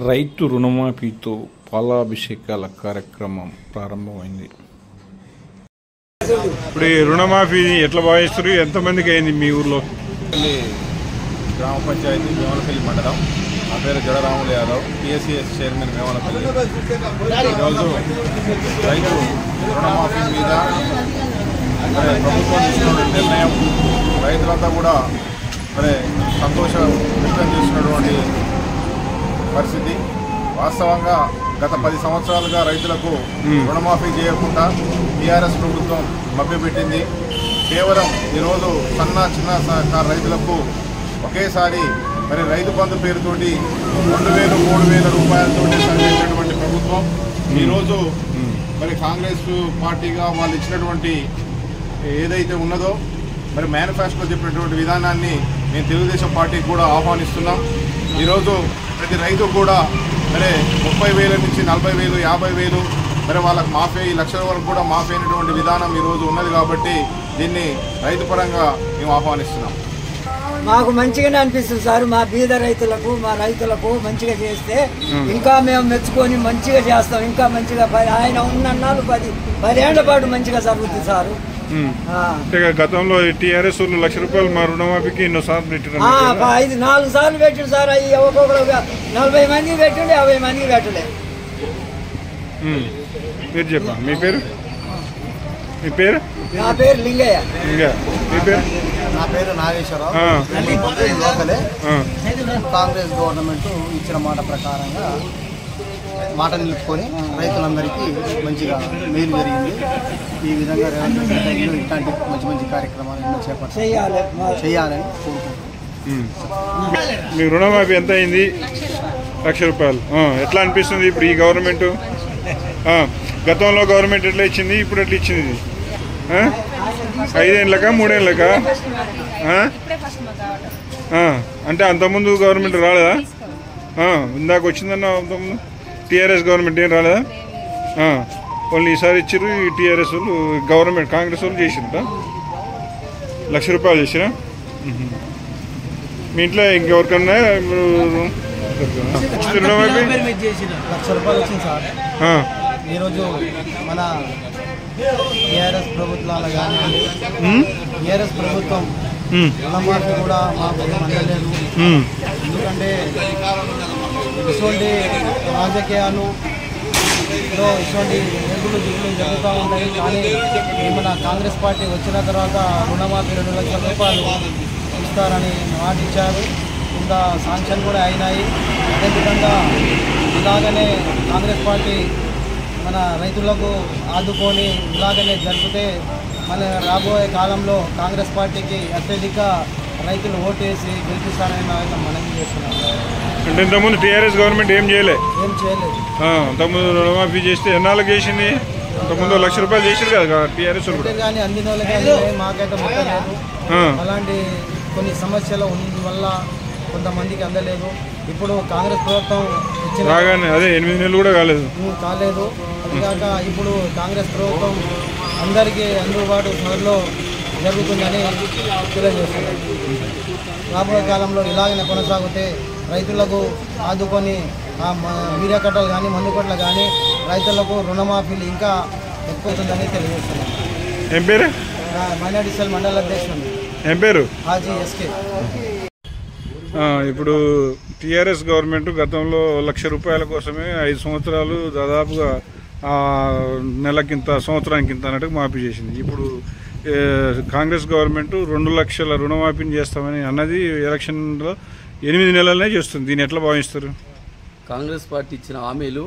రైతు రుణమాఫీతో పాలాభిషేకాల కార్యక్రమం ప్రారంభమైంది. ఇప్పుడు ఈ రుణమాఫీ ఎట్లా భావిస్తారు? ఎంతమందికి అయింది మీ ఊర్లో? గ్రామ పంచాయతీ వేమనపల్లి మండలం. నా పేరు జడరాములు యాదవ్, పిఎస్సిఎస్ చైర్మన్ వేమనపల్లి. ఈరోజు రైతు రుణమాఫీ మీద ప్రభుత్వం తీసుకున్న నిర్ణయం రైతులంతా కూడా సంతోషం వ్యక్తం చేస్తున్నటువంటి పరిస్థితి. వాస్తవంగా గత 10 సంవత్సరాలుగా రైతులకు రుణమాఫీ చేయకుండా టీఆర్ఎస్ ప్రభుత్వం మభ్యపెట్టింది. కేవలం ఈరోజు చిన్న సహకార రైతులకు ఒకేసారి రైతు బంధు పేరుతోటి 2,000, 3,000 రూపాయలతో సంధించినటువంటి ప్రభుత్వం ఈరోజు కాంగ్రెస్ పార్టీగా వాళ్ళు ఇచ్చినటువంటి ఏదైతే ఉన్నదో మేనిఫెస్టోలో చెప్పినటువంటి విధానాన్ని మేము తెలుగుదేశం పార్టీకి కూడా ఆహ్వానిస్తున్నాం. ఈరోజు ప్రతి రైతు కూడా 30,000 నుంచి 40,000, 50,000 వాళ్ళకు మాఫీ, లక్షల వరకు కూడా మాఫీ అయినటువంటి విధానం ఈరోజు ఉన్నది. కాబట్టి దీన్ని రైతు పరంగా మేము ఆహ్వానిస్తున్నాం. మాకు మంచిగానే అనిపిస్తుంది సార్. మా బీద రైతులకు, మా రైతులకు మంచిగా చేస్తే ఇంకా మేము మెచ్చుకొని మంచిగా చేస్తాం. ఇంకా మంచిగా ఆయన ఉన్నన్నాళ్ళు 10 ఏళ్ల పాటు మంచిగా జరుగుతుంది సార్. గతంలో టీఆర్ఎస్ ₹1,00,000 మా రుణమాఫీకి ఎన్నోసార్లు పెట్టారు. 4 సార్లు పెట్టిండు సార్. అవి ఒక్కొక్కరు 40 మందికి పెట్టండి, 50 మందికి పెట్టలే. మీరు చెప్పా, మీ పేరు? మీ పేరు? నా పేరు లింగయ్య. మీ పేరు? నా పేరు నాగేశ్వరరావు. లోకలే. కాంగ్రెస్ గవర్నమెంట్ ఇచ్చిన మాట ప్రకారంగా మాట నిలుపుకొని రైతులందరికీ మంచిగా మేలు జరిగింది. ఈ విధంగా ఇట్లాంటి మంచి మంచి కార్యక్రమాలు ఎన్నో చేయాలని కోరుకుంటున్నాం. మీ రుణమాఫీ ఎంత అయింది? ₹1,00,000. ఎట్లా అనిపిస్తుంది ఇప్పుడు ఈ గవర్నమెంట్? గతంలో గవర్నమెంట్ ఎట్లా ఇచ్చింది, ఇప్పుడు ఎట్లా ఇచ్చింది? 5 ఏళ్ళకా 3 ఏళ్ళకా? అంటే అంతకుముందు గవర్నమెంట్ రాలేదా? ఇందాక వచ్చిందన్న అంతకుముందు టీఆర్ఎస్ గవర్నమెంట్ ఏం రాలేదా? వాళ్ళు ఈసారి ఇచ్చారు. ఈ టీఆర్ఎస్ వాళ్ళు గవర్నమెంట్ కాంగ్రెస్ వాళ్ళు చేసిరట. ₹1,00,000 చేసిరా? మీ ఇంట్లో ఇంకెవరికన్నా ₹1,00,000 వచ్చింది సార్. ఈరోజు మన టీఆర్ఎస్ ప్రభుత్వాలు కానీ టీఆర్ఎస్ ప్రభుత్వం రుణమాఫీ కూడా మాకు అందలేదు. ఎందుకంటే ఇటువంటి రాజకీయాలు ఇటువంటి ఎదుగులు దిగులు జరుగుతూ ఉంటాయి. కానీ మన కాంగ్రెస్ పార్టీ వచ్చిన తర్వాత రుణమాఫీ ₹2,00,000 ఇస్తారని మాటిచ్చారు. ఇంకా శాంక్షన్ కూడా అయినాయి. అదేవిధంగా ఇలాగనే కాంగ్రెస్ పార్టీ మన రైతులకు ఆదుకొని ఇలాగనే జరిపితే మన రాబోయే కాలంలో కాంగ్రెస్ పార్టీకి అత్యధిక రైతులు ఓటేసి గెలిపిస్తారని మనం చేస్తున్నాం. అంటే ఇంతకుముందు టీఆర్ఎస్ గవర్నమెంట్ ఏం చేయలేదు. అంతకుముందు రుణమాఫీ చేస్తే ఎన్నాళ్ళకి చేసింది? అంతకుముందు ₹1,00,000 చేసారు కదా టీఆర్ఎస్ కానీ అందిన వాళ్ళకి మాకైతే మొత్తం లేదు. అలాంటి కొన్ని సమస్యలు వల్ల కొంతమందికి అందలేదు. ఇప్పుడు కాంగ్రెస్ ప్రభుత్వం రాగానే అదే 8 నెలలు కూడా కాలేదు. అదిగాక ఇప్పుడు కాంగ్రెస్ ప్రభుత్వం అందరికీ అందుబాటు ధరలో జరుగుతుందని తెలియజేస్తున్నారు. రాబోయే కాలంలో ఇలాగనే కొనసాగితే రైతులకు ఆదుకొని మీడియా కట్టలు కానీ, మందు కట్టలు కానీ రైతులకు రుణమాఫీలు ఇంకా ఎక్కువవుతుందని తెలియజేస్తున్నారు. ఏం పేరు? మైనార్టీ సెల్ మండల అధ్యక్షుడు. ఏం పేరు? హాజీ ఎస్కే. ఇప్పుడు టీఆర్ఎస్ గవర్నమెంట్ గతంలో ₹1,00,000 కోసమే 5 సంవత్సరాలు దాదాపుగా నెలకింత, సంవత్సరానికింత అన్నట్టుగా మాఫీ చేసింది. ఇప్పుడు కాంగ్రెస్ గవర్నమెంట్ 2,00,000 రుణమాఫీని చేస్తామని అన్నది. ఎలక్షన్లో 8 నెలలనే చేస్తుంది. దీన్ని ఎట్లా భావిస్తారు? కాంగ్రెస్ పార్టీ ఇచ్చిన హామీలు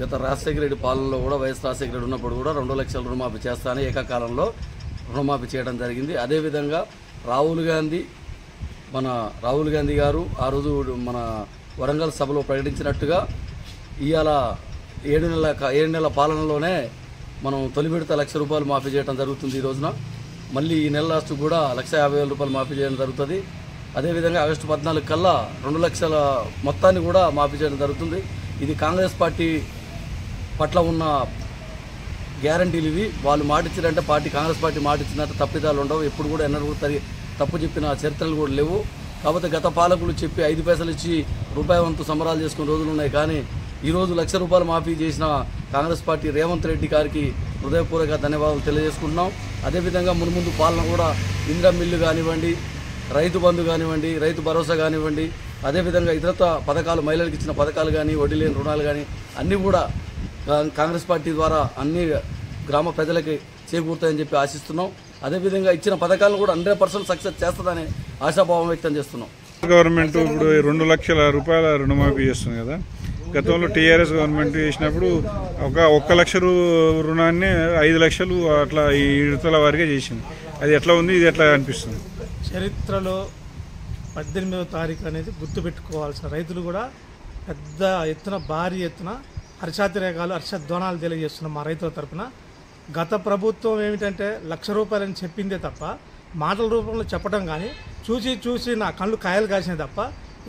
గత రాజశేఖర రెడ్డి పాలనలో కూడా, వైఎస్ రాజశేఖర రెడ్డి ఉన్నప్పుడు కూడా 2,00,000 రుణమాఫీ చేస్తానని ఏకకాలంలో రుణమాఫీ చేయడం జరిగింది. అదేవిధంగా రాహుల్ గాంధీ గారు ఆ రోజు మన వరంగల్ సభలో ప్రకటించినట్టుగా ఇవాళ 7 నెలల పాలనలోనే మనం తొలి విడత ₹1,00,000 మాఫీ చేయడం జరుగుతుంది. ఈ రోజున మళ్ళీ ఈ నెల లాస్ట్ కూడా ₹1,50,000 మాఫీ చేయడం జరుగుతుంది. అదేవిధంగా ఆగస్టు 14 కల్లా 2,00,000 మొత్తాన్ని కూడా మాఫీ చేయడం జరుగుతుంది. ఇది కాంగ్రెస్ పార్టీ పట్ల ఉన్న గ్యారంటీలు ఇవి. వాళ్ళు మాటిచ్చారంటే కాంగ్రెస్ పార్టీ మాటిచ్చినట్టు తప్పిదాలు ఉండవు. ఎప్పుడు కూడా ఎన్నడూ తప్పు చెప్పిన చరిత్రలు కూడా లేవు. కాకపోతే గత పాలకులు చెప్పి 5 పైసలు ఇచ్చి రూపాయి వంతు సంబరాలు చేసుకునే రోజులు ఉన్నాయి. కానీ ఈరోజు ₹1,00,000 మాఫీ చేసిన కాంగ్రెస్ పార్టీ రేవంత్ రెడ్డి గారికి హృదయపూర్వక ధన్యవాదాలు తెలియజేసుకుంటున్నాం. అదేవిధంగా మున్ముందు పాలన కూడా ఇంద్ర మిల్లు కానివ్వండి, రైతు బంధు కానివ్వండి, రైతు భరోసా కానివ్వండి, అదేవిధంగా ఇతరత్ర పథకాలు, మహిళలకు ఇచ్చిన పథకాలు కానీ, వడ్డీ లేని రుణాలు కానీ అన్నీ కూడా కాంగ్రెస్ పార్టీ ద్వారా అన్ని గ్రామ ప్రజలకి చేకూరుతాయని చెప్పి ఆశిస్తున్నాం. అదేవిధంగా ఇచ్చిన పథకాలను కూడా 100% సక్సెస్ చేస్తుందని ఆశాభావం వ్యక్తం చేస్తున్నాం. గవర్నమెంట్ ఇప్పుడు ₹2 లక్షల రుణమాఫీ చేస్తుంది కదా. గతంలో టీఆర్ఎస్ గవర్నమెంట్ చేసినప్పుడు ఒక్క లక్ష రుణాన్ని 5 లక్షలు అట్లా ఈ విడతల వారిగా చేసింది. అది ఎట్లా ఉంది, ఇది ఎట్లా అనిపిస్తుంది? చరిత్రలో 18వ తారీఖు అనేది గుర్తుపెట్టుకోవాల్సిన రైతులు కూడా పెద్ద ఎత్తున, భారీ ఎత్తున హర్షాతిరేకాలు, హర్షధ్వానాలు తెలియజేస్తున్నాం మా రైతుల తరపున. గత ప్రభుత్వం ఏమిటంటే ₹1,00,000 అని చెప్పిందే తప్ప, మాటల రూపంలో చెప్పడం కానీ, చూసి నా కళ్ళు కాయలు కాసినాయి తప్ప,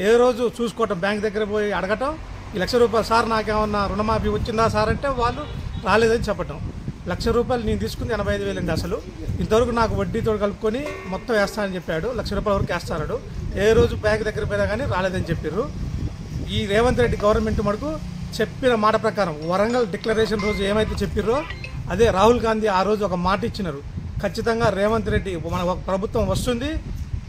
ఏ రోజు చూసుకోవటం, బ్యాంక్ దగ్గర పోయి అడగటం, ఈ ₹1,00,000 సార్ నాకేమన్నా రుణమాఫీ వచ్చిందా సార్ అంటే వాళ్ళు రాలేదని చెప్పటం. ₹1,00,000 నేను తీసుకుంది 85,000 అండి. అసలు ఇంతవరకు నాకు వడ్డీతో కలుపుకొని మొత్తం వేస్తానని చెప్పాడు. ₹1,00,000 వరకు వేస్తాడు. ఏ రోజు బ్యాంక్ దగ్గర పోయినా కానీ రాలేదని చెప్పారు. ఈ రేవంత్ రెడ్డి గవర్నమెంట్ మటుకు చెప్పిన మాట ప్రకారం వరంగల్ డిక్లరేషన్ రోజు ఏమైతే చెప్పిర్రో అదే రాహుల్ గాంధీ ఆ రోజు ఒక మాట ఇచ్చినారు. ఖచ్చితంగా రేవంత్ రెడ్డి మన ప్రభుత్వం వస్తుంది,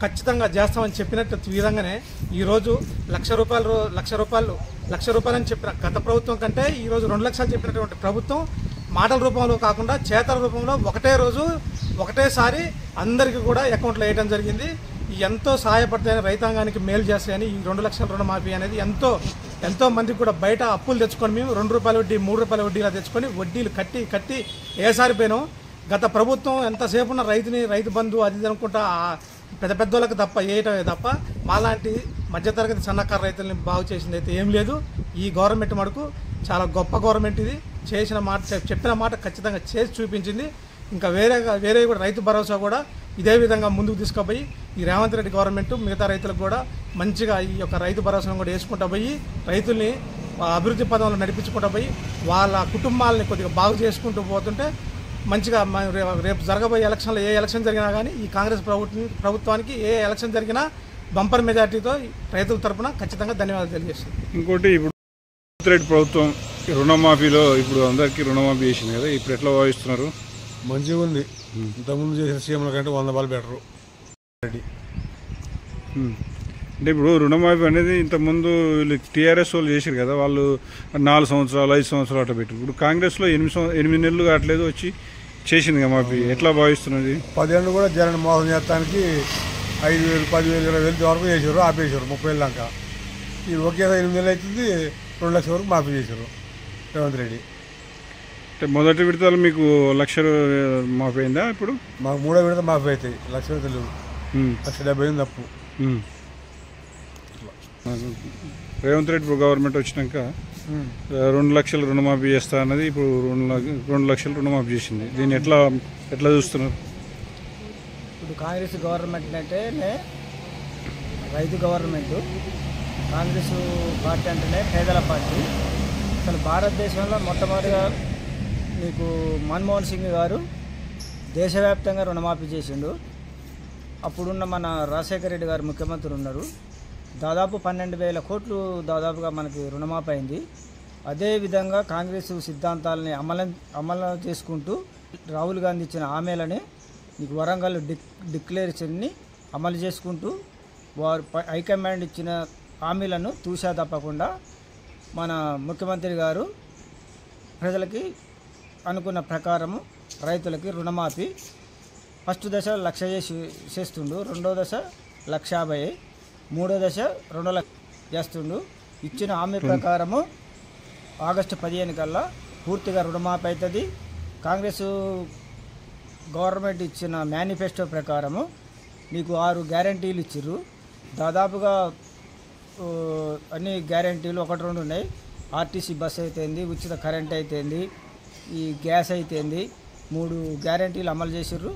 ఖచ్చితంగా చేస్తామని చెప్పినట్టు విధంగానే ఈరోజు ₹1,00,000 అని చెప్పిన గత ప్రభుత్వం కంటే ఈరోజు 2 లక్షలు చెప్పినటువంటి ప్రభుత్వం మాటల రూపంలో కాకుండా చేతల రూపంలో ఒకటే రోజు ఒకటేసారి అందరికీ కూడా అకౌంట్లో వేయడం జరిగింది. ఎంతో సహాయపడతాయని, రైతాంగానికి మేలు చేస్తాయని ఈ 2 లక్షల రుణమాఫీ అనేది ఎంతో మందికి కూడా బయట అప్పులు తెచ్చుకొని మేము ₹2 వడ్డీ, ₹3 వడ్డీలా తెచ్చుకొని వడ్డీలు కట్టి ఏసారిపోయినాం. గత ప్రభుత్వం ఎంతసేపు ఉన్న రైతు బంధు అది అనుకుంటా పెద్దోళ్ళకి తప్ప వేయటమే తప్ప మాలాంటి మధ్యతరగతి సన్నకారు రైతుల్ని బాగు చేసింది అయితే ఏం లేదు. ఈ గవర్నమెంట్ మటుకు చాలా గొప్ప గవర్నమెంట్ ఇది. చెప్పిన మాట ఖచ్చితంగా చేసి చూపించింది. ఇంకా వేరే కూడా రైతు భరోసా కూడా ఇదే విధంగా ముందుకు తీసుకుపోయి ఈ రేవంత్ రెడ్డి గవర్నమెంట్ మిగతా రైతులకు కూడా మంచిగా ఈ యొక్క రైతు భరోసాను కూడా వేసుకుంటూ పోయి రైతుల్ని అభివృద్ధి పదంలో నడిపించుకుంటూ పోయి వాళ్ళ కుటుంబాలని కొద్దిగా బాగు చేసుకుంటూ పోతుంటే మంచిగా రేపు జరగబోయే ఎలక్షన్లో ఏ ఎలక్షన్ జరిగినా కానీ ఈ కాంగ్రెస్ ప్రభుత్వానికి ఏ ఎలక్షన్ జరిగినా బంపర్ మెజార్టీతో రైతుల తరఫున ఖచ్చితంగా ధన్యవాదాలు తెలియజేస్తుంది. ఇంకోటి, ఇప్పుడు రేవంత్ రెడ్డి ప్రభుత్వం రుణమాఫీలో ఇప్పుడు అందరికీ రుణమాఫీ చేసింది కదా, ఇప్పుడు ఎట్లా భావిస్తున్నారు? మంచిగా ఉంది. ఇంతకుముందు చేసిన సీఎంల కంటే 100 రూపాయలు బెటరు. రెడ్డి అంటే ఇప్పుడు రుణమాఫీ అనేది ఇంతకుముందు వీళ్ళు టీఆర్ఎస్ వాళ్ళు చేశారు కదా, వాళ్ళు 4 సంవత్సరాలు 5 సంవత్సరాలు అట్లా పెట్టారు. ఇప్పుడు కాంగ్రెస్లో 8 నెలలు కావట్లేదు వచ్చి చేసింది కదా మాఫీ. ఎట్లా భావిస్తున్నది? 10 ఏళ్ళు కూడా జగన్ మోసం చేస్తానికి 5,000, 10,000, 20,000 వరకు చేశారు, ఆపేశారు 30 ఏళ్ళ దాకా. ఇది ఒకేసారి 8 నెలలు అవుతుంది, 2 లక్షల వరకు మాఫీ చేశారు రేవంత్ రెడ్డి. అంటే మొదటి విడతలు మీకు ₹1,00,000 మాఫీ అయిందా? ఇప్పుడు మాకు 3వ విడత మాఫీ అవుతాయి. 1,00,000 తెలియదు, 1,70,000 తప్పు. రేవంత్ రెడ్డి గవర్నమెంట్ వచ్చినాక 2 లక్షల రుణమాఫీ చేస్తా అన్నది ఇప్పుడు 2 లక్షల రుణమాఫీ చేసింది. దీన్ని ఎట్లా చూస్తున్నారు? ఇప్పుడు కాంగ్రెస్ గవర్నమెంట్ అంటేనే రైతు గవర్నమెంట్, కాంగ్రెస్ పార్టీ అంటేనే పేదల పార్టీ. అసలు భారతదేశంలో మొట్టమొదటిగా మీకు మన్మోహన్ సింగ్ గారు దేశవ్యాప్తంగా రుణమాఫీ చేసిండు. అప్పుడున్న మన రాజశేఖర రెడ్డి గారు ముఖ్యమంత్రి ఉన్నారు. దాదాపు 12,000 కోట్లు దాదాపుగా మనకి రుణమాఫీ అయింది. అదేవిధంగా కాంగ్రెస్ సిద్ధాంతాలని అమలు చేసుకుంటూ రాహుల్ గాంధీ ఇచ్చిన హామీలని నీకు వరంగల్ డిక్లరేషన్ని అమలు చేసుకుంటూ వారు హైకమాండ్ ఇచ్చిన హామీలను తూచా తప్పకుండా మన ముఖ్యమంత్రి గారు ప్రజలకి అనుకున్న ప్రకారము రైతులకి రుణమాఫీ ఫస్ట్ దశ 1,00,000 చేస్తుండు, రెండో దశ 1,50,000, మూడో దశ 2 లక్షలు చేస్తుండు. ఇచ్చిన హామీ ప్రకారము ఆగస్టు 15 కల్లా పూర్తిగా రుణమాఫీ అవుతుంది. కాంగ్రెస్ గవర్నమెంట్ ఇచ్చిన మేనిఫెస్టో ప్రకారము మీకు 6 గ్యారంటీలు ఇచ్చిర్రు. దాదాపుగా అన్ని గ్యారంటీలు 1-2 ఉన్నాయి. ఆర్టీసీ బస్ అయితేంది, ఉచిత కరెంట్ అయితేంది, ఈ గ్యాస్ అయితేంది, 3 గ్యారంటీలు అమలు చేసిర్రు.